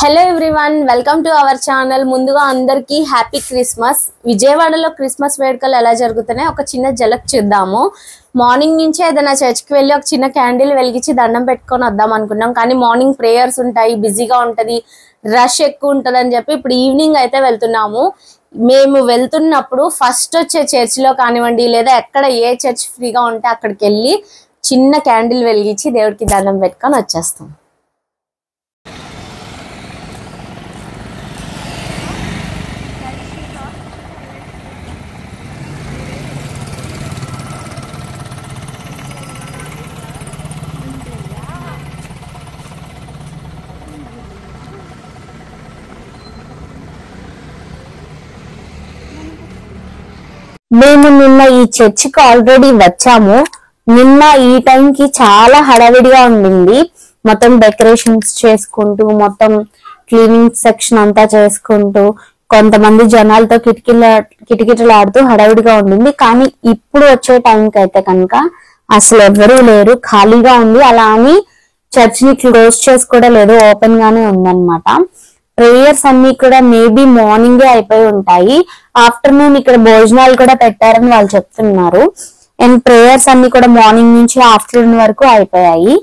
Hello everyone, welcome to our channel. ముందుగా అందరికీ happy Christmas. విజయవాడలో క్రిస్మస్ వేడుకలు ఎలా జరుగుతున్నాయి ఒక చిన్న ఝలక్ చూద్దాము. మార్నింగ్ నుంచే ఏదైనా చర్చ్కి వెళ్ళి ఒక చిన్న క్యాండిల్ వెలిగించి దండం పెట్టుకొని వద్దాం అనుకున్నాం, కానీ మార్నింగ్ ప్రేయర్స్ ఉంటాయి, బిజీగా ఉంటుంది, రష్ ఎక్కువ ఉంటుంది అని చెప్పి ఇప్పుడు ఈవినింగ్ అయితే వెళ్తున్నాము. మేము వెళ్తున్నప్పుడు ఫస్ట్ వచ్చే చర్చ్లో కానివ్వండి, లేదా ఎక్కడ ఏ చర్చ్ ఫ్రీగా ఉంటే అక్కడికి వెళ్ళి చిన్న క్యాండిల్ వెలిగించి దేవుడికి దండం పెట్టుకొని వచ్చేస్తాం. మేము నిన్న ఈ చర్చికి ఆల్రెడీ వచ్చాము. నిన్న ఈ టైంకి చాలా హడావిడిగా ఉండింది. మొత్తం డెకరేషన్స్ చేసుకుంటూ, మొత్తం క్లీనింగ్ సెక్షన్ అంతా చేసుకుంటూ, కొంతమంది జనాలతో కిటకిటలాడుతూ హడావిడిగా ఉండింది. కానీ ఇప్పుడు వచ్చే టైంకి అయితే కనుక అసలు ఎవరూ లేరు, ఖాళీగా ఉంది. అలా అని చర్చిని క్లోజ్ చేసి కూడా లేదు, ఓపెన్ గానే ఉందన్నమాట. ప్రేయర్స్ అన్ని కూడా మేబీ మార్నింగే అయిపోయి ఉంటాయి. ఆఫ్టర్నూన్ ఇక్కడ భోజనాలు కూడా పెట్టారని వాళ్ళు చెప్తున్నారు. అండ్ ప్రేయర్స్ అన్ని కూడా మార్నింగ్ నుంచి ఆఫ్టర్నూన్ వరకు అయిపోయాయి.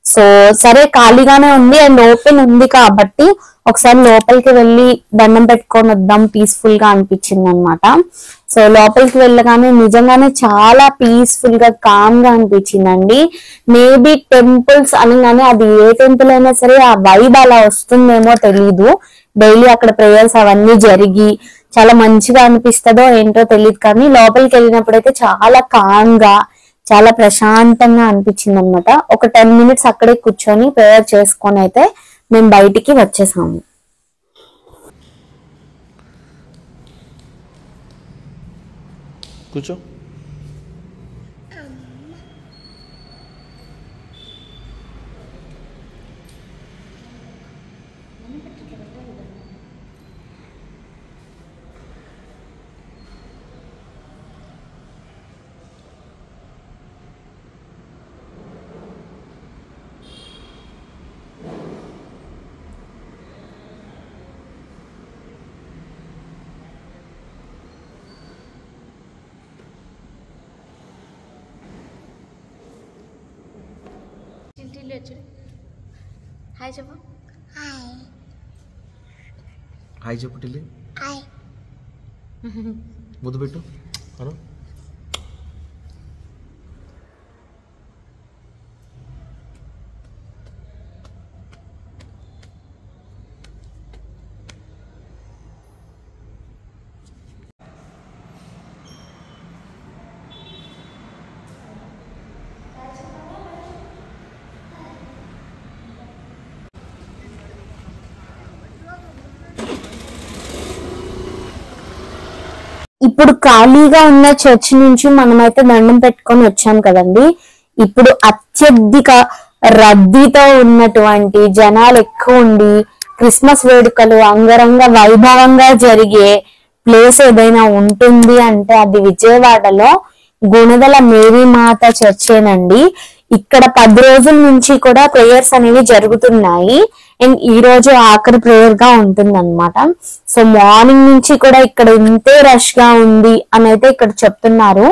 సో సరే, ఖాళీగానే ఉంది అండ్ ఓపెన్ ఉంది కాబట్టి ఒకసారి లోపలికి వెళ్ళి దండం పెట్టుకొని వద్దాం, పీస్ఫుల్ గా అనిపించింది అనమాట. సో లోపలికి వెళ్ళగానే నిజంగానే చాలా పీస్ఫుల్ గా, కామ్ గా అనిపించిందండి. మేబీ టెంపుల్స్ అనగానే అది ఏ టెంపుల్ అయినా సరే ఆ వైబ్ అలా వస్తుందేమో తెలీదు. డైలీ అక్కడ ప్రేయర్స్ అవన్నీ జరిగి చాలా మంచిగా అనిపిస్తుందో ఏంటో తెలియదు, కానీ లోపలికి వెళ్ళినప్పుడైతే చాలా కామ్ గా, చాలా ప్రశాంతంగా అనిపించింది అనమాట. ఒక 10 minutes అక్కడే కూర్చొని ప్రేయర్ చేసుకొని అయితే మేము బయటికి వచ్చేసాము. కూర్చో. హాయ్ చెప్పు. హాయ్ చెప్పు టిల్లి. ముద్దు పెట్టు. హలో. ఇప్పుడు ఖాళీగా ఉన్న చర్చ్ నుంచి మనమైతే దండం పెట్టుకొని వచ్చాం కదండి. ఇప్పుడు అత్యధిక రద్దీతో ఉన్నటువంటి, జనాలు ఎక్కువ ఉండి క్రిస్మస్ వేడుకలు అంగరంగ వైభవంగా జరిగే ప్లేస్ ఏదైనా ఉంటుంది అంటే అది విజయవాడలో గుణదల మేరీమాత చర్చేనండి. ఇక్కడ 10 రోజుల నుంచి కూడా ప్రేయర్స్ అనేవి జరుగుతున్నాయి. అండ్ ఈ రోజు ఆఖరి ప్రేయర్ గా ఉంటుంది అనమాట. సో మార్నింగ్ నుంచి కూడా ఇక్కడ ఇంతే రష్ గా ఉంది అని అయితే ఇక్కడ చెప్తున్నారు.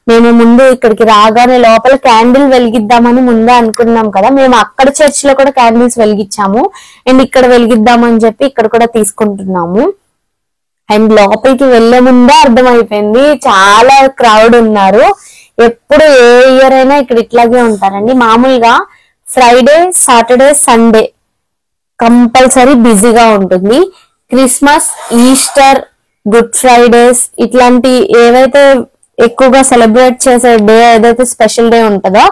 మేము ముందు ఇక్కడికి రాగానే లోపల క్యాండిల్ వెలిగిద్దామని ముందే అనుకున్నాం కదా. మేము అక్కడ చర్చ్ లో కూడా క్యాండిల్స్ వెలిగించాము అండ్ ఇక్కడ వెలిగిద్దామని చెప్పి ఇక్కడ కూడా తీసుకుంటున్నాము. అండ్ లోపలికి వెళ్లే ముందే అర్థమైపోయింది, చాలా క్రౌడ్ ఉన్నారు. ఎప్పుడు ఏ ఇయర్ అయినా ఇక్కడ ఇట్లాగే ఉంటారండి. మామూలుగా ఫ్రైడే, సాటర్డే, సండే కంపల్సరీ బిజీగా ఉంటుంది. క్రిస్మస్, ఈస్టర్, గుడ్ ఫ్రైడేస్ ఇట్లాంటి ఏవైతే ఎక్కువగా సెలబ్రేట్ చేసే డే ఏదైతే స్పెషల్ డే ఉంటుందో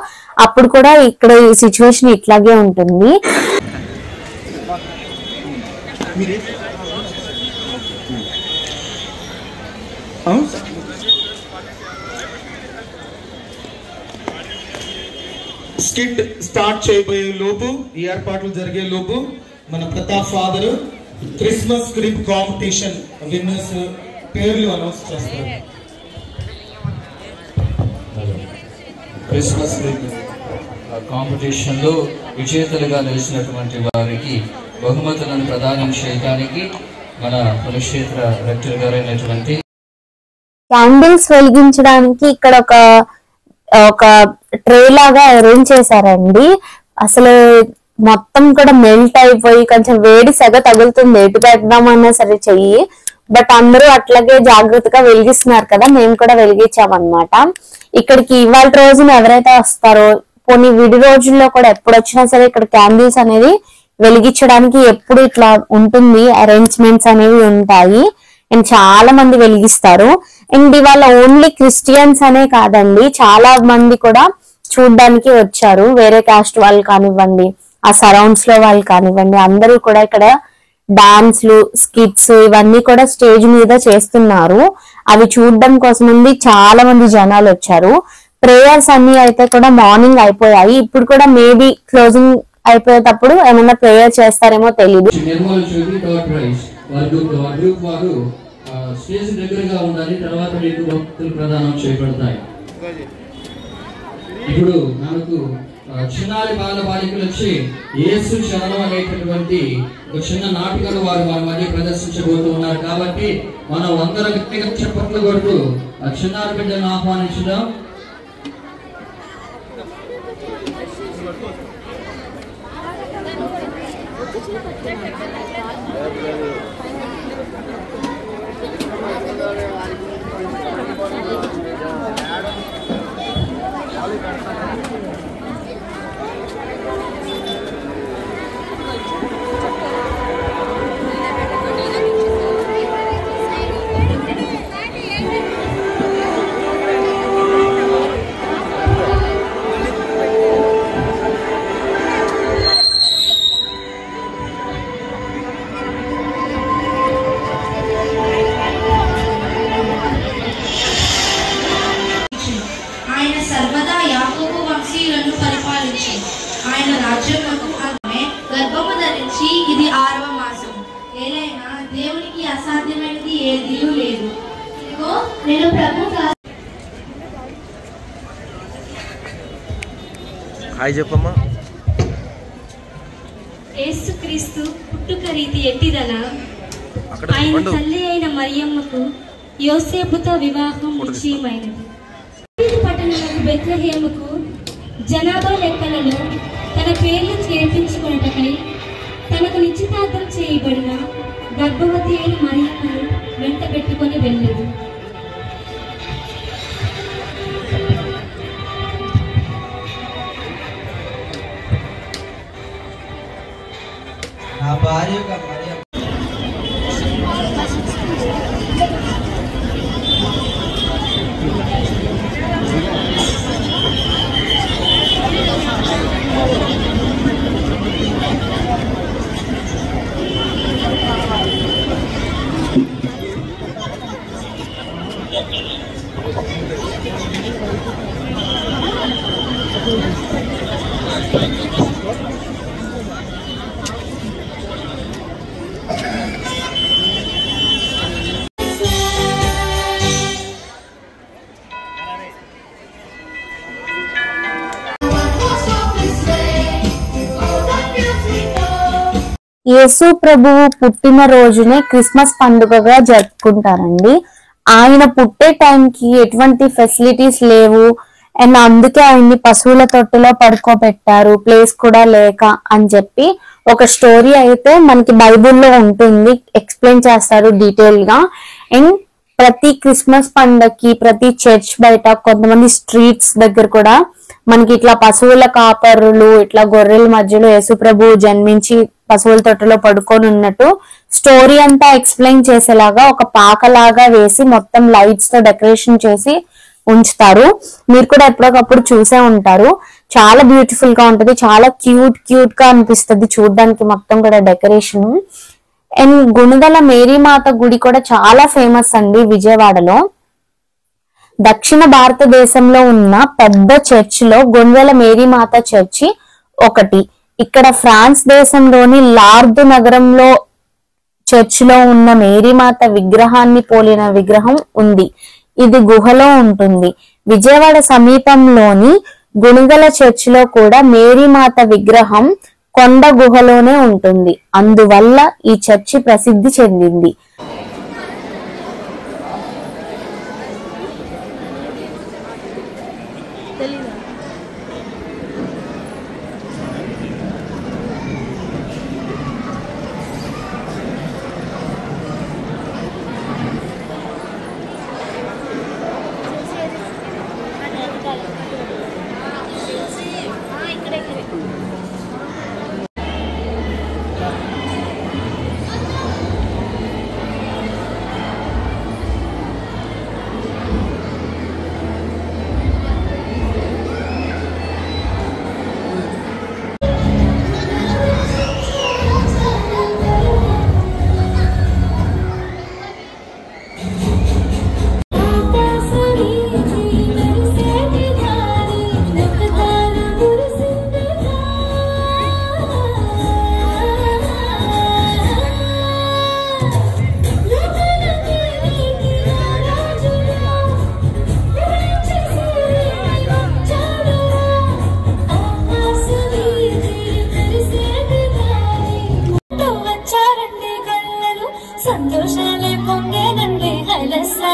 అప్పుడు కూడా ఇక్కడ ఈ సిచ్యువేషన్ ఇట్లాగే ఉంటుంది. స్కిట్ స్టార్ట్ చేయబోయే లోపు, ఈ ఏర్పాట్లు జరిగే లోపు మన Pratap father Christmas clip competition winners పేర్లు అనౌన్స్ చేస్తారు. క్రిస్మస్ కాంపిటీషన్లో విజేతలుగా నిలిచినటువంటి వారికి బహుమతులను ప్రదానం చేయడానికి మన కులక్షేత్ర రెక్టర్ గారైనటువంటి క్యాండిల్స్ వెలిగించడానికి ఇక్కడ ఒక ట్రే లాగా అరేంజ్ చేశారండి. అసలు మొత్తం కూడా మెల్ట్ అయిపోయి కొంచెం వేడి సెగ తగులుతుంది, ఎటు పెడదామన్నా సరే చెయ్యి. బట్ అందరూ అట్లాగే జాగ్రత్తగా వెలిగిస్తున్నారు కదా, మేము కూడా వెలిగించామన్నమాట. ఇక్కడికి ఇవాళ రోజున ఎవరైతే వస్తారో, పోనీ విడి రోజుల్లో కూడా ఎప్పుడు వచ్చినా సరే ఇక్కడ క్యాండిల్స్ అనేది వెలిగించడానికి ఎప్పుడు ఇట్లా ఉంటుంది, అరేంజ్మెంట్స్ అనేవి ఉంటాయి అండ్ చాలా మంది వెలిగిస్తారు. అండ్ ఇవాళ ఓన్లీ క్రిస్టియన్స్ అనే కాదండి, చాలా మంది కూడా చూడ్డానికి వచ్చారు. వేరే కాస్ట్ వాళ్ళు కానివ్వండి, ఆ సరౌండ్స్ లో వాళ్ళు కానివ్వండి, అందరూ కూడా ఇక్కడ డాన్స్లు, స్కిట్స్ ఇవన్నీ కూడా స్టేజ్ మీద చేస్తున్నారు. అవి చూడడం కోసం చాలా మంది జనాలు వచ్చారు. ప్రేయర్స్ అన్ని అయితే కూడా మార్నింగ్ అయిపోయాయి. ఇప్పుడు కూడా మేబీ క్లోజింగ్ అయిపోయేటప్పుడు ఏమైనా ప్రేయర్ చేస్తారేమో తెలియదు. స్టేజ్ దగ్గరగా ఉండాలి. తర్వాత మీకు భక్తులు ప్రదానం చేయబడతాయి. ఇప్పుడు మనకు చిన్నారి బాలికలు వచ్చి యేసు శరణం అనేటటువంటి ఒక చిన్న నాటికలు వారు మన మధ్య ప్రదర్శించబోతూ ఉన్నారు. కాబట్టి మనం అందరం గట్టిగా చప్పట్లు కొడుతూ ఆ చిన్నారి బిడ్డను ఆహ్వానించుదాం. ఆయన రాజ్యముకు ఆమె గర్భము ధరించి ఇది 6వ మాసం. ఏలైనా దేవునికి అసాధ్యమైనది ఏదీ లేదు. ఇదిగో నేను ప్రభు హాయ్ చెప్పమ్మా. యేసుక్రీస్తు పుట్టుక రీతి ఎట్టిదన ఆయన తల్లి అయిన మరియమ్మకు యోసేపుతో వివాహం నిశ్చయమైనది. పట్టణములకు బెత్లెహేముకు జనాభా లెక్కలలో తన పేర్లు చేర్పించుకున్నటకై తనకు నిశ్చితార్థం చేయబడిన గర్భవతి అయిన మరియమ్మను వెంట పెట్టుకొని వెళ్ళదు. నా భార్యగా మరియమ్మ యేసు ప్రభువు పుట్టిన రోజునే క్రిస్మస్ పండుగగా జరుపుకుంటారండి. ఆయన పుట్టే టైంకి ఎటువంటి ఫెసిలిటీస్ లేవు అండ్ అందుకే ఆయన్ని పశువుల తొట్టులో పడుకోబెట్టారు, ప్లేస్ కూడా లేక అని చెప్పి ఒక స్టోరీ అయితే మనకి బైబుల్లో ఉంటుంది, ఎక్స్ప్లెయిన్ చేస్తారు డీటెయిల్ గా. అండ్ ప్రతి క్రిస్మస్ పండగకి ప్రతి చర్చ్ బయట కొంతమంది స్ట్రీట్స్ దగ్గర కూడా మనకి ఇట్లా పశువుల కాపరులు ఇట్లా గొర్రెల మధ్యలో యేసు ప్రభువు జన్మించి పశువుల తొట్టులో పడుకొని ఉన్నట్టు స్టోరీ అంతా ఎక్స్ప్లెయిన్ చేసేలాగా ఒక పాకలాగా వేసి మొత్తం లైట్స్ తో డెకరేషన్ చేసి ఉంచుతారు. మీరు కూడా ఎప్పటికప్పుడు చూసే ఉంటారు. చాలా బ్యూటిఫుల్ గా ఉంటది, చాలా క్యూట్ గా అనిపిస్తుంది చూడడానికి మొత్తం కూడా డెకరేషన్. అండ్ గుణదల మేరీమాత గుడి కూడా చాలా ఫేమస్ అండి విజయవాడలో. దక్షిణ భారతదేశంలో ఉన్న పెద్ద చర్చ్ లో గుణదల మేరీమాత చర్చి ఒకటి. ఇక్కడ ఫ్రాన్స్ దేశంలోని లార్ద్ నగరంలో చర్చ్ లో ఉన్న మేరీమాత విగ్రహాన్ని పోలిన విగ్రహం ఉంది. ఇది గుహలో ఉంటుంది. విజయవాడ సమీపంలోని గుణదల చర్చ్ లో కూడా మేరీమాత విగ్రహం కొండ గుహలోనే ఉంటుంది. అందువల్ల ఈ చర్చి ప్రసిద్ధి చెందింది. సంతోషాలే పొంగేనండి హైలెస్సా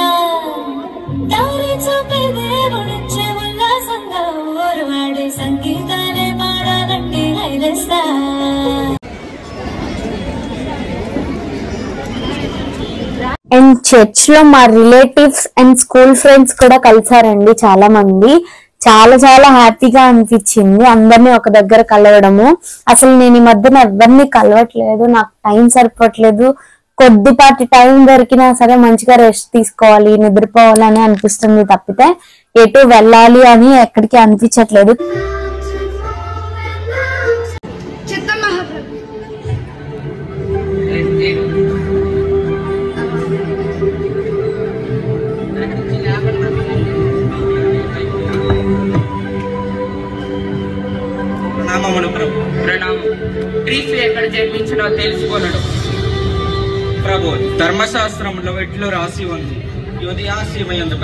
దారి చూపే దేవుడిచ్చే ఉల్లాసంగా ఊరు వాడే సంగీతాలే పాడాలండి హైలెస్సా. అండ్ చర్చ్ లో మా రిలేటివ్స్ అండ్ స్కూల్ ఫ్రెండ్స్ కూడా కలిసారండి చాలా మంది. చాలా చాలా హ్యాపీగా అనిపించింది అందరినీ ఒక దగ్గర కలవడము. అసలు నేను ఈ మధ్యన ఎవరిని కలవట్లేదు, నాకు టైం సరిపోవట్లేదు. కొద్దిపాటి టైం దొరికినా సరే మంచిగా రెస్ట్ తీసుకోవాలి, నిద్రపోవాలని అనిపిస్తుంది తప్పితే ఎటు వెళ్ళాలి అని ఎక్కడికి అనిపించట్లేదు. క్రీస్తు ఎక్కడ జన్మించినో తెలుసుకోనడు ప్రభు. ధర్మశాస్త్రంలో ఎట్లు రాసి ఉంది, యోధియాసీమయందు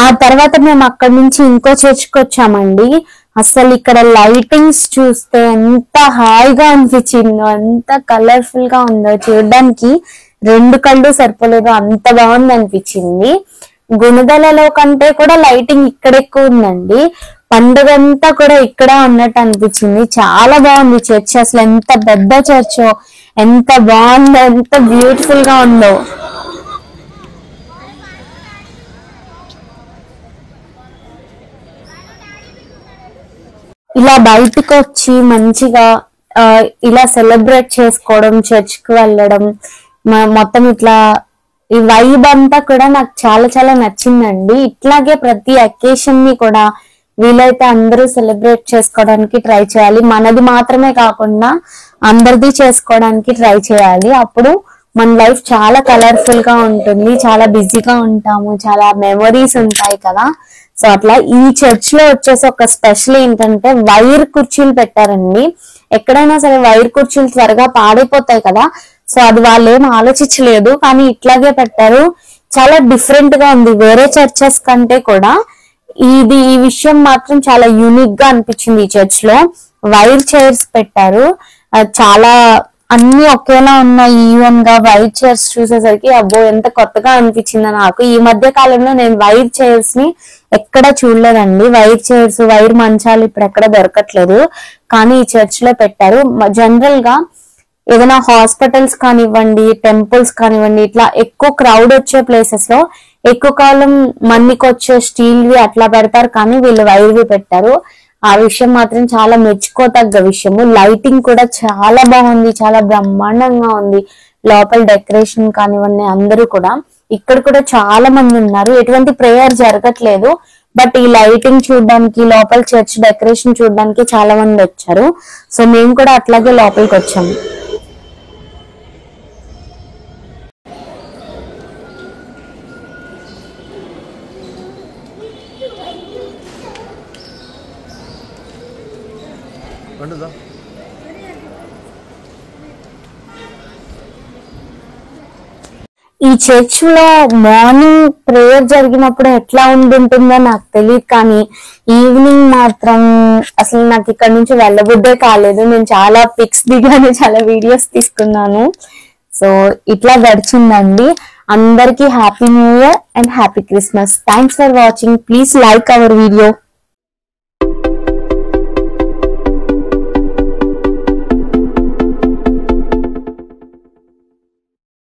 ఆ తర్వాత మేము అక్కడి నుంచి ఇంకో చర్చ్కి వచ్చామండి. అసలు ఇక్కడ లైటింగ్స్ చూస్తే ఎంత హాయిగా అనిపించిందో, ఎంత కలర్ఫుల్ గా ఉందో, చూడడానికి 2 కళ్ళు సరిపోలేదు, అంత బాగుంది అనిపించింది. గుణదలలో కంటే కూడా లైటింగ్ ఇక్కడ ఎక్కువ ఉందండి. పండుగ అంతా కూడా ఇక్కడ ఉన్నట్టు అనిపించింది. చాలా బాగుంది చర్చ్. అసలు ఎంత పెద్ద చర్చో, ఎంత బాగుందో, ఎంత బ్యూటిఫుల్ గా ఉందో. ఇలా బయటకు వచ్చి మంచిగా ఇలా సెలబ్రేట్ చేసుకోవడం, చర్చ్ కి వెళ్ళడం, మొత్తం ఇట్లా ఈ వైబ్ అంతా కూడా నాకు చాలా చాలా నచ్చిందండి. ఇట్లాగే ప్రతి అకేషన్ ని కూడా వీలైతే అందరూ సెలబ్రేట్ చేసుకోవడానికి ట్రై చేయాలి. మనది మాత్రమే కాకుండా అందరిది చేసుకోవడానికి ట్రై చేయాలి. అప్పుడు మన లైఫ్ చాలా కలర్ఫుల్ గా ఉంటుంది, చాలా బిజీగా ఉంటాము, చాలా మెమరీస్ ఉంటాయి కదా. సో అట్లా ఈ చర్చ్ లో వచ్చేసి ఒక స్పెషల్ ఏంటంటే వైర్ కుర్చీలు పెట్టారండి. ఎక్కడైనా సరే వైర్ కుర్చీలు త్వరగా పాడైపోతాయి కదా, సో అది వాళ్ళు ఏం ఆలోచించలేదు, కానీ ఇట్లాగే పెట్టారు. చాలా డిఫరెంట్ గా ఉంది వేరే చర్చెస్ కంటే కూడా. ఈ విషయం మాత్రం చాలా యూనిక్ గా అనిపించింది. ఈ చర్చ్ లో వైర్ చైర్స్ పెట్టారు, చాలా అన్ని ఒకేలా ఉన్నాయి ఈవెన్ గా. వైట్ చైర్స్ చూసేసరికి అబ్బో ఎంత కొత్తగా అనిపించిందో నాకు. ఈ మధ్య కాలంలో నేను వైట్ చైర్స్ ని ఎక్కడ చూడలేదండి. వైట్ చైర్స్, వైట్ మంచాలు ఇప్పుడు ఎక్కడ దొరకట్లేదు, కానీ ఈ చర్చ్ లో పెట్టారు. జనరల్ గా ఏదైనా హాస్పిటల్స్ కానివ్వండి, టెంపుల్స్ కానివ్వండి, ఇట్లా ఎక్కువ క్రౌడ్ వచ్చే ప్లేసెస్ లో ఎక్కువ కాలం మన్నికి వచ్చే స్టీల్ వి అట్లా పెడతారు, కానీ వీళ్ళు వైర్ వి పెట్టారు. ఆ విషయం మాత్రం చాలా మెచ్చుకోతగ్గ విషయము. లైటింగ్ కూడా చాలా బాగుంది, చాలా బ్రహ్మాండంగా ఉంది. లోపల డెకరేషన్ కానివ్వండి, అందరూ కూడా ఇక్కడ కూడా చాలా మంది ఉన్నారు. ఎటువంటి ప్రేయర్ జరగట్లేదు, బట్ ఈ లైటింగ్ చూడడానికి, లోపల చర్చ్ డెకరేషన్ చూడడానికి చాలా మంది వచ్చారు. సో మేము కూడా అట్లాగే లోపలికి వచ్చాము. ఈ చర్చ్ లో మార్నింగ్ ప్రేయర్ జరిగినప్పుడు ఎట్లా ఉంటుందో నాకు తెలియదు, కానీ ఈవినింగ్ మాత్రం అసలు నాకు ఇక్కడ నుంచి వెళ్ళబుద్దే కాలేదు. నేను చాలా పిక్స్ దిగాను, చాలా వీడియోస్ తీసుకున్నాను. సో ఇట్లా గడిచిందండి. అందరికీ happy new year and happy Christmas. Thanks for watching. Please like our video.